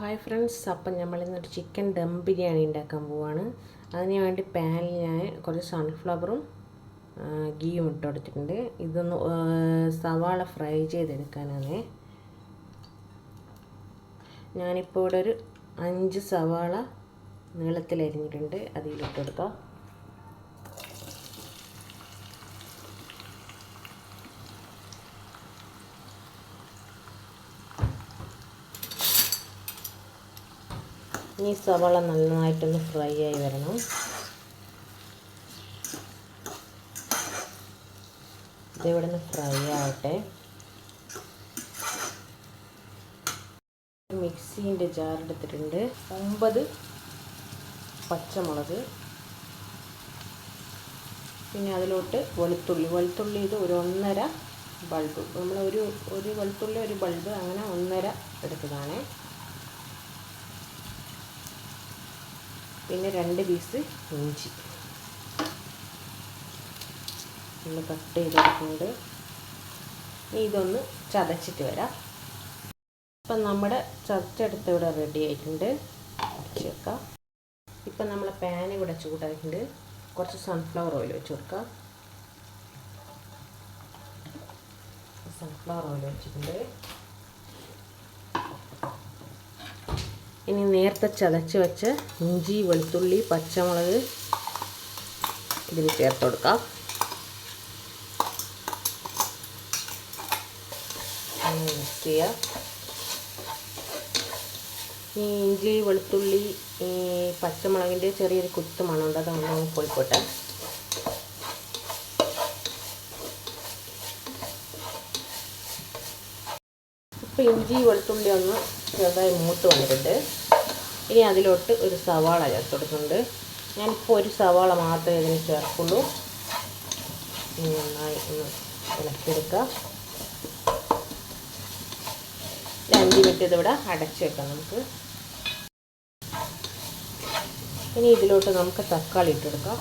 Hi friends, അപ്പം നമ്മളിന്നൊരു chicken dum biryani ഉണ്ടാക്കാൻ പോവാണ്. അതിന് വേണ്ടി പാനിൽ ഞാൻ കുറച്ച് സൺഫ്ലവറും ഗീയും ഇട്ട് കൊടുത്തിട്ടുണ്ട്. ഇതൊന്ന് സവാള ഫ്രൈ ചെയ്തെടുക്കാനാണ്. ഞാനിപ്പോൾ ഇവിടെ ഒരു 5 സവാള നീളത്തിൽ അരിഞ്ഞിട്ടുണ്ട്, അതിലിട്ട് കൊടുക്കാം. ഈ സവാള നന്നായിട്ടൊന്ന് ഫ്രൈ ആയി വരണം. ഇതിവിടെ നിന്ന് ഫ്രൈ ആവട്ടെ. മിക്സീൻ്റെ ജാർ എടുത്തിട്ടുണ്ട്. 9 പച്ചമുളക്, പിന്നെ അതിലോട്ട് വെളുത്തുള്ളി ഇത് ഒരു 1.5 ബൾബ്, നമ്മൾ ഒരു വെളുത്തുള്ളി ഒരു ബൾബ്, അങ്ങനെ 1.5 എടുത്തതാണ്. പിന്നെ 2 പീസ് ഇഞ്ചി നമ്മൾ കട്ട് ചെയ്തെടുക്കുന്നുണ്ട്. ഇതൊന്ന് ചതച്ചിട്ട് വരാം. ഇപ്പം നമ്മുടെ ചതച്ചെടുത്ത് ഇവിടെ റെഡി ആയിട്ടുണ്ട്. അടച്ച് വെക്കാം. ഇപ്പം നമ്മളെ പാൻ ഇവിടെ ചൂടായിട്ടുണ്ട്. കുറച്ച് സൺഫ്ലവർ ഓയിൽ വെച്ച് കൊടുക്കാം. സൺഫ്ലവർ ഓയിൽ വെച്ചിട്ടുണ്ട്. ഇനി നേരത്തെ ചതച്ച് വെച്ച ഇഞ്ചി, വെളുത്തുള്ളി, പച്ചമുളക് ഇതിൽ ചേർത്ത് കൊടുക്കാം. മിക്സ് ചെയ്യാം. ഈ ഇഞ്ചി, വെളുത്തുള്ളി, ഈ പച്ചമുളകിൻ്റെ ചെറിയൊരു കുത്ത് മണമുണ്ട്, അതൊന്ന് പോയിക്കോട്ടെ. ഇപ്പോൾ ഇഞ്ചി വെളുത്തുള്ളി ഒന്ന് ചെറുതായി മൂത്ത് വന്നിട്ടുണ്ട്. ഇനി അതിലോട്ട് ഒരു സവാള ചേർത്ത് കൊടുക്കുന്നുണ്ട്. ഞാനിപ്പോൾ ഒരു സവാള മാത്രമേ ഇതിന് ചേർക്കുള്ളൂ. ഇനി നന്നായി ഒന്ന് ഇളക്കിയെടുക്കുക. 5 മിനിറ്റ് ഇതിവിടെ അടച്ചു വെക്കാം നമുക്ക്. ഇനി ഇതിലോട്ട് നമുക്ക് തക്കാളി ഇട്ടെടുക്കാം.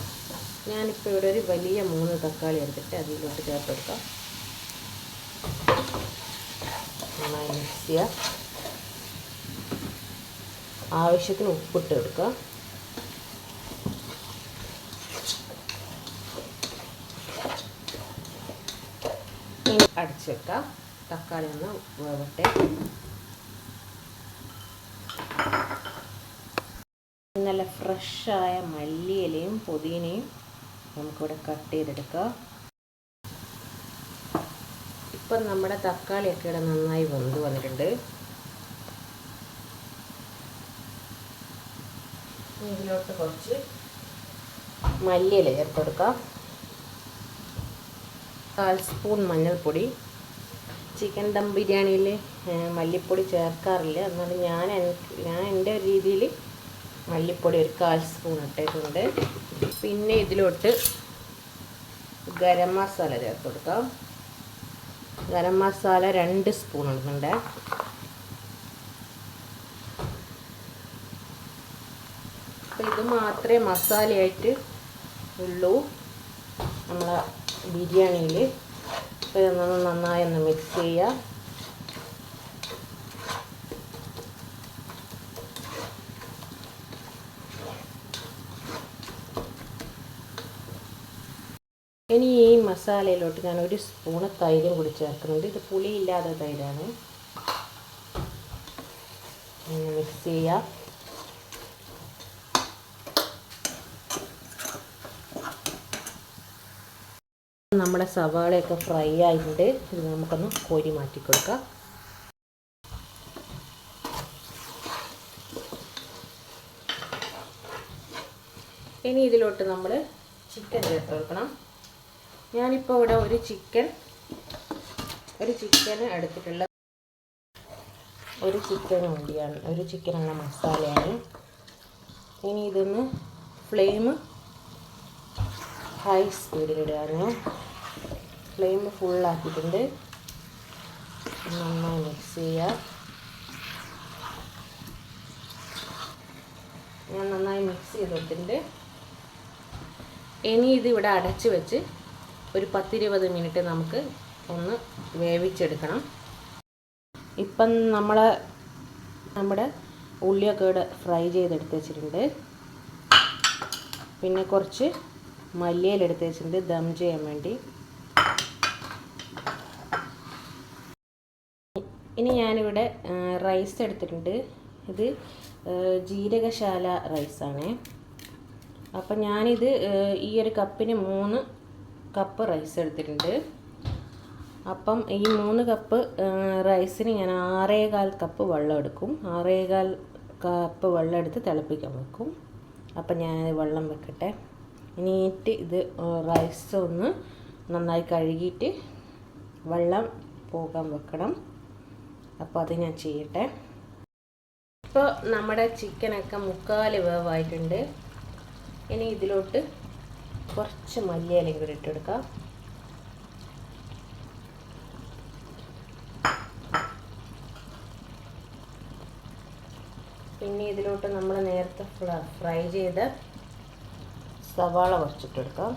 ഞാനിപ്പോൾ ഇവിടെ ഒരു വലിയ 3 തക്കാളി എടുത്തിട്ട് അതിലോട്ട് ചേർത്ത് കൊടുക്കാം. നന്നായി മിക്സ് ചെയ്യുക. ആവശ്യത്തിന് ഉപ്പിട്ട് എടുക്കുക. ഇനി അടച്ച് വെക്കാം. തക്കാളി ഒന്ന് വേവട്ടെ. നല്ല ഫ്രഷായ മല്ലിയിലയും പുതിനയും നമുക്കിവിടെ കട്ട് ചെയ്തെടുക്കാം. ഇപ്പം നമ്മുടെ തക്കാളിയൊക്കെ ഇവിടെ നന്നായി വെന്ത് വന്നിട്ടുണ്ട്. ഇതിലോട്ട് കുറച്ച് മല്ലിയില ചേർത്ത് കൊടുക്കാം. 1/4 സ്പൂൺ മഞ്ഞൾപ്പൊടി. ചിക്കൻ ദം ബിരിയാണിയിൽ മല്ലിപ്പൊടി ചേർക്കാറില്ല, എന്നാലും ഞാൻ എൻ്റെ രീതിയിൽ മല്ലിപ്പൊടി ഒരു 1/4 സ്പൂൺ ഇട്ടിട്ടുണ്ട്. പിന്നെ ഇതിലോട്ട് ഗരം മസാല ചേർത്ത് കൊടുക്കാം. ഗരം മസാല 2 സ്പൂൺ ഇടുന്നുണ്ട്. അപ്പോൾ ഇത് മാത്രമേ മസാലയായിട്ട് ഉള്ളൂ നമ്മളെ ബിരിയാണിയിൽ. അപ്പോൾ ഇതൊന്ന് നന്നായി ഒന്ന് മിക്സ് ചെയ്യുക. ഇനി ഈ മസാലയിലോട്ട് ഞാൻ 1 സ്പൂണ് തൈരും കൂടി ചേർക്കുന്നുണ്ട്. ഇത് പുളിയില്ലാത്ത തൈരാണ്. മിക്സ് ചെയ്യുക. നമ്മുടെ സവാളയൊക്കെ ഫ്രൈ ആയിട്ടുണ്ട്. ഇത് നമുക്കൊന്ന് കോരി മാറ്റി കൊടുക്കാം. ഇനി ഇതിലോട്ട് നമ്മൾ ചിക്കൻ ചേർത്ത് കൊടുക്കണം. ഞാനിപ്പോൾ ഇവിടെ ഒരു ചിക്കൻ എടുത്തിട്ടുള്ള ഒരു ചിക്കനുള്ള മസാലയാണ്. ഇനി ഇതൊന്ന് ഫ്ലെയിം ഹൈ സ്പീഡിലിടുകയാണ്. ഫ്ലെയിം ഫുള്ളാക്കിയിട്ടുണ്ട്. നന്നായി മിക്സ് ചെയ്യുക. ഞാൻ നന്നായി മിക്സ് ചെയ്തിട്ടുണ്ട്. ഇനി ഇതിവിടെ അടച്ച് വെച്ച് ഒരു 10-20 മിനിറ്റ് നമുക്ക് ഒന്ന് വേവിച്ചെടുക്കണം. ഇപ്പം നമ്മുടെ ഉള്ളിയൊക്കെ ഇവിടെ ഫ്രൈ ചെയ്തെടുത്ത് വെച്ചിട്ടുണ്ട്. പിന്നെ കുറച്ച് മല്ലിയില എടുത്ത് വെച്ചിട്ടുണ്ട് ദം ചെയ്യാൻ വേണ്ടി. ഇനി ഞാനിവിടെ റൈസ് എടുത്തിട്ടുണ്ട്. ഇത് ജീരകശാല റൈസാണ്. അപ്പം ഞാനിത് ഈ ഒരു കപ്പിന് 3 കപ്പ് റൈസ് എടുത്തിട്ടുണ്ട്. അപ്പം ഈ 3 കപ്പ് റൈസിന് ഞാൻ 6.25 കപ്പ് വെള്ളം എടുക്കും. 6.25 കപ്പ് വെള്ളം എടുത്ത് തിളപ്പിക്കാൻ വെക്കും. അപ്പം ഞാൻ വെള്ളം വെക്കട്ടെ. ഇനിയിട്ട് ഇത് റൈസ് ഒന്ന് നന്നായി കഴുകിയിട്ട് വെള്ളം പോകാൻ വെക്കണം. അപ്പോൾ അത് ഞാൻ ചെയ്യട്ടെ. ഇപ്പോൾ നമ്മുടെ ചിക്കനൊക്കെ 3/4 വേവായിട്ടുണ്ട്. ഇനി ഇതിലോട്ട് കുറച്ച് മല്ലിയിലയും കൂടി ഇട്ടെടുക്കാം. പിന്നെ ഇതിലോട്ട് നമ്മൾ നേരത്തെ ഫ്രൈ ചെയ്ത സവാള കുറച്ചിട്ടെടുക്കാം.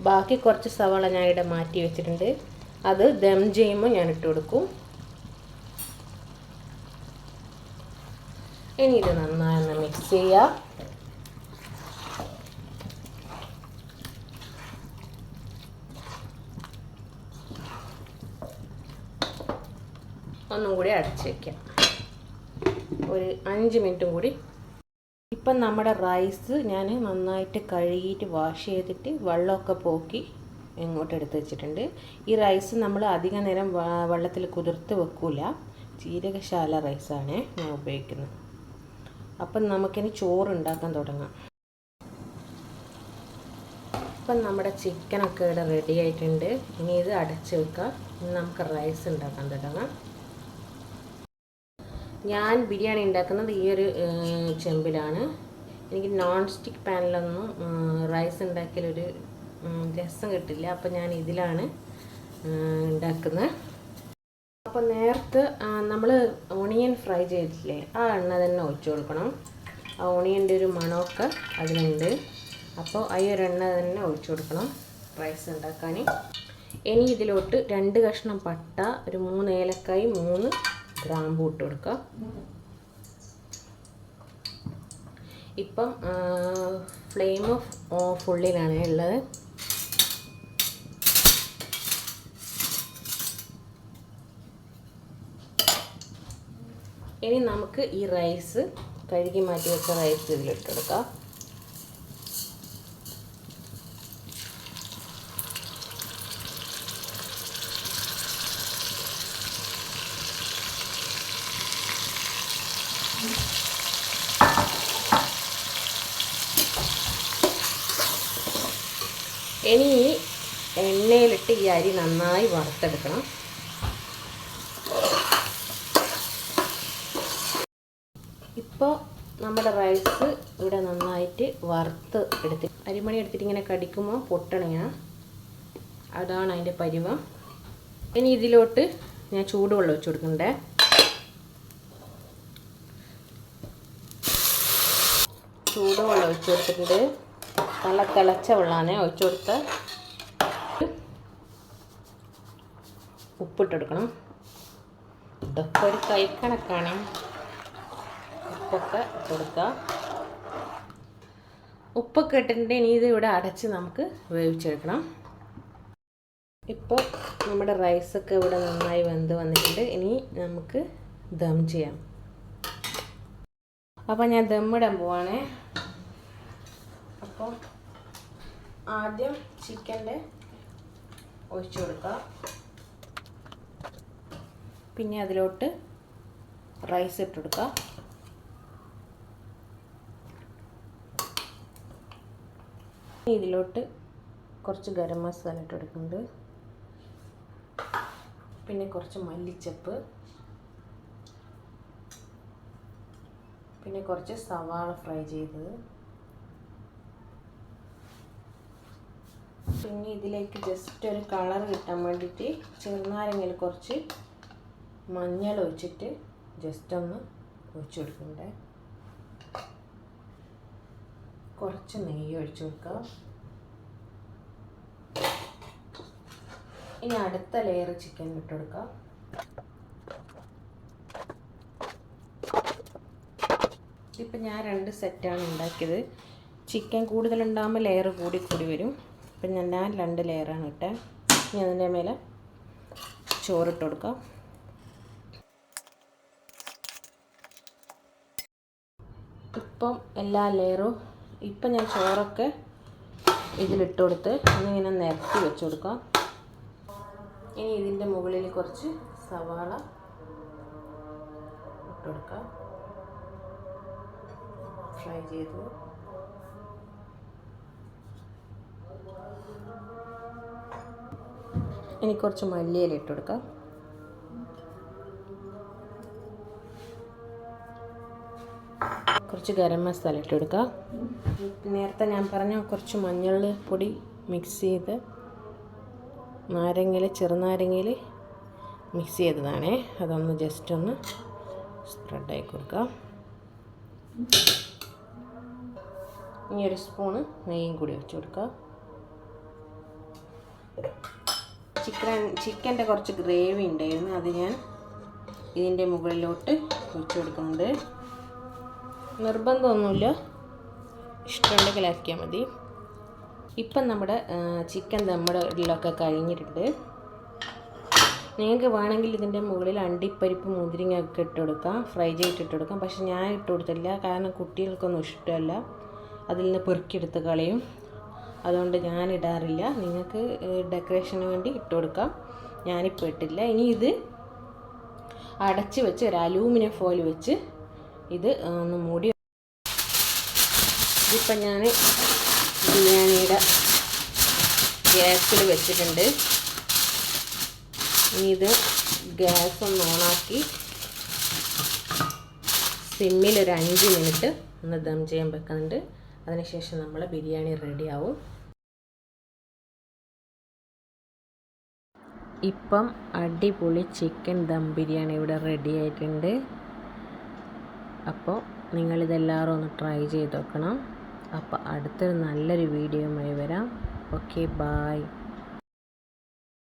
ബാക്കി കുറച്ച് സവാള ഞാൻ ഇവിടെ മാറ്റി വെച്ചിട്ടുണ്ട്. അത് ദം ചെയ്യുമ്പോൾ ഞാൻ ഇട്ട് കൊടുക്കും. ഇനി ഇത് നന്നായി ഒന്ന് മിക്സ് ചെയ്യാം. ഒന്നും കൂടി അടച്ച് വയ്ക്കാം. ഒരു 5 മിനിറ്റും കൂടി. ഇപ്പം നമ്മുടെ റൈസ് ഞാൻ നന്നായിട്ട് കഴുകിയിട്ട് വാഷ് ചെയ്തിട്ട് വെള്ളമൊക്കെ പോക്കി ഇങ്ങോട്ട് എടുത്ത് വെച്ചിട്ടുണ്ട്. ഈ റൈസ് നമ്മൾ അധിക നേരം വെള്ളത്തിൽ കുതിർത്ത് വെക്കില്ല. ജീരകശാല റൈസാണ് ഞാൻ ഉപയോഗിക്കുന്നത്. അപ്പം നമുക്കിനി ചോറ് ഉണ്ടാക്കാൻ തുടങ്ങാം. ഇപ്പം നമ്മുടെ ചിക്കനൊക്കെ ഇവിടെ റെഡി ആയിട്ടുണ്ട്. ഇനി ഇത് അടച്ച് വെക്കാം. ഇനി നമുക്ക് റൈസ് ഉണ്ടാക്കാൻ തുടങ്ങാം. ഞാൻ ബിരിയാണി ഉണ്ടാക്കുന്നത് ഈ ഒരു ചെമ്പിലാണ്. എനിക്ക് നോൺ സ്റ്റിക്ക് പാനിലൊന്നും റൈസ് ഉണ്ടാക്കിയാലൊരു രസം കിട്ടില്ല. അപ്പം ഞാൻ ഇതിലാണ് ഉണ്ടാക്കുന്നത്. അപ്പോൾ നേരത്തെ നമ്മൾ ഓണിയൻ ഫ്രൈ ചെയ്തിട്ടില്ലേ, ആ എണ്ണ തന്നെ ഒഴിച്ചു കൊടുക്കണം. ആ ഓണിയൻ്റെ ഒരു മണമൊക്കെ അതിലുണ്ട്. അപ്പോൾ ആ ഒരു എണ്ണ തന്നെ ഒഴിച്ചു കൊടുക്കണം റൈസ് ഉണ്ടാക്കാൻ. ഇനി ഇതിലോട്ട് 2 കഷ്ണം പട്ട, ഒരു 3 ഏലക്കായി, 3 ഗ്രാമ്പൂ ഇട്ട് കൊടുക്കുക. ഇപ്പം ഫ്ലെയിം ഫുള്ളിലാണ് ഉള്ളത്. ഇനി നമുക്ക് ഈ റൈസ് കഴുകി മാറ്റി വെച്ച റൈസ് ഇതിലിട്ട് കൊടുക്കാം. ഇനി ഈ എണ്ണയിലിട്ട് ഈ അരി നന്നായി വറുത്തെടുക്കണം. ഇപ്പോൾ നമ്മുടെ റൈസ് ഇവിടെ നന്നായിട്ട് വറുത്ത് എടുത്ത് അരിമണി എടുത്തിട്ട് ഇങ്ങനെ കടിക്കുമ്പോൾ പൊട്ടണിയാണ്. അതാണ് അതിൻ്റെ പരുവം. ഇനി ഇതിലോട്ട് ഞാൻ ചൂടുവെള്ളം ഒഴിച്ചു കൊടുക്കണ്ടേ. ചൂടുവെള്ളം ഒഴിച്ചു കൊടുത്തിട്ടുണ്ട്. നല്ല തിളച്ച വെള്ളമാണ് ഒഴിച്ചു കൊടുത്ത്. ഉപ്പിട്ടെടുക്കണം. ഇതൊക്കെ ഒരു കൈക്കണക്കാണ്. ഉപ്പൊക്കെ കൊടുക്കുക. ഉപ്പൊക്കെ ഇട്ടിട്ടുണ്ട്. ഇനി ഇത് ഇവിടെ അടച്ച് നമുക്ക് വേവിച്ചെടുക്കണം. ഇപ്പോൾ നമ്മുടെ റൈസൊക്കെ ഇവിടെ നന്നായി വെന്ത് വന്നിട്ടുണ്ട്. ഇനി നമുക്ക് ദം ചെയ്യാം. അപ്പോൾ ഞാൻ ദമ്മിടാൻ പോവാണേ. അപ്പോൾ ആദ്യം ചിക്കൻ്റെ ഒഴിച്ചു കൊടുക്കുക. പിന്നെ അതിലോട്ട് റൈസ് ഇട്ട് കൊടുക്കുക. ഇതിലോട്ട് കുറച്ച് ഗരം മസാല ഇട്ട് കൊടുക്കുന്നുണ്ട്. പിന്നെ കുറച്ച് മല്ലിച്ചപ്പ്, പിന്നെ കുറച്ച് സവാള ഫ്രൈ ചെയ്തത്, പിന്നെ ഇതിലേക്ക് ജസ്റ്റ് ഒരു കളർ കിട്ടാൻ വേണ്ടിയിട്ട് ചെറുനാരങ്ങയിൽ കുറച്ച് മഞ്ഞൾ ഒഴിച്ചിട്ട് ജസ്റ്റ് ഒന്ന് ഒഴിച്ചു കൊടുക്കണ്ടേ. കുറച്ച് നെയ്യ് ഒഴിച്ചു കൊടുക്കുക. ഇനി അടുത്ത ലെയർ ചിക്കൻ ഇട്ട് കൊടുക്കാം. ഇപ്പം ഞാൻ 2 സെറ്റാണ് ഉണ്ടാക്കിയത്. ചിക്കൻ കൂടുതലുണ്ടാകുമ്പോൾ ലെയർ കൂടി വരും. ഇപ്പം ഞാൻ 2 ലെയറാണ് ഇട്ടത്. ഇനി അതിൻ്റെ മേലെ ചോറിട്ട് കൊടുക്കാം. ഇപ്പം എല്ലാ ലെയറും ഇപ്പം ഞാൻ ചോറൊക്കെ ഇതിലിട്ട് കൊടുത്ത് ഒന്നിങ്ങനെ നിരത്തി വെച്ച് കൊടുക്കാം. ഇനി ഇതിൻ്റെ മുകളിൽ കുറച്ച് സവാള ഇട്ട് കൊടുക്കാം. ഫ്രൈ ചെയ്തു. ഇനി കുറച്ച് മല്ലിയില ഇട്ട് കൊടുക്കാം. കുറച്ച് ഗരം മസാല ഇട്ട് കൊടുക്കാം. നേരത്തെ ഞാൻ പറഞ്ഞ കുറച്ച് മഞ്ഞൾ പൊടി മിക്സ് ചെയ്ത് ചെറുനാരങ്ങയിൽ മിക്സ് ചെയ്തതാണേ. അതൊന്ന് ജസ്റ്റ് ഒന്ന് സ്പ്രെഡായി കൊടുക്കാം. ഇനി 1 സ്പൂണ് നെയ്യും കൂടി വെച്ച് കൊടുക്കാം. ചിക്കൻ്റെ കുറച്ച് ഗ്രേവി ഉണ്ടായിരുന്നു, അത് ഞാൻ ഇതിൻ്റെ മുകളിലോട്ട് ഒഴിച്ചു കൊടുക്കുന്നുണ്ട്. നിർബന്ധമൊന്നുമില്ല, ഇഷ്ടമുണ്ടെങ്കിൽ ആക്കിയാൽ മതി. ഇപ്പം നമ്മുടെ ചിക്കൻ നമ്മുടെ ഇതിലൊക്കെ കഴിഞ്ഞിട്ടുണ്ട്. നിങ്ങൾക്ക് വേണമെങ്കിൽ ഇതിൻ്റെ മുകളിൽ അണ്ടിപ്പരിപ്പ് മുന്തിരിങ്ങ ഒക്കെ ഇട്ട് കൊടുക്കാം, ഫ്രൈ ചെയ്തിട്ട് കൊടുക്കാം. പക്ഷെ ഞാൻ ഇട്ട് കൊടുത്തില്ല, കാരണം കുട്ടികൾക്കൊന്നും ഇഷ്ടമല്ല, അതിൽ നിന്ന് പെറുക്കിയെടുത്ത് കളയും. അതുകൊണ്ട് ഞാൻ ഇടാറില്ല. നിങ്ങൾക്ക് ഡെക്കറേഷന് വേണ്ടി ഇട്ട് കൊടുക്കാം. ഞാനിപ്പോൾ ഇട്ടില്ല. ഇനി ഇത് അടച്ച് വെച്ച് ഒരു അലൂമിനിയം ഫോയിൽ വെച്ച് ഇത് ഒന്ന് മൂടി. ഇതിപ്പം ഞാൻ ബിരിയാണിയുടെ ഗ്യാസിൽ വെച്ചിട്ടുണ്ട്. ഇനി ഇത് ഗ്യാസ് ഒന്ന് ഓണാക്കി സിമ്മിൽ ഒരു 5 മിനിറ്റ് ഒന്ന് ദം ചെയ്യാൻ വെക്കുന്നുണ്ട്. അതിനുശേഷം നമ്മളെ ബിരിയാണി റെഡിയാവും. ഇപ്പം അടിപൊളി ചിക്കൻ ദം ബിരിയാണി ഇവിടെ റെഡി ആയിട്ടുണ്ട്. അപ്പോൾ നിങ്ങളിതെല്ലാവരും ഒന്ന് ട്രൈ ചെയ്ത് നോക്കണം. അപ്പോൾ അടുത്തൊരു നല്ലൊരു വീഡിയോയുമായി വരാം. Okay, bye.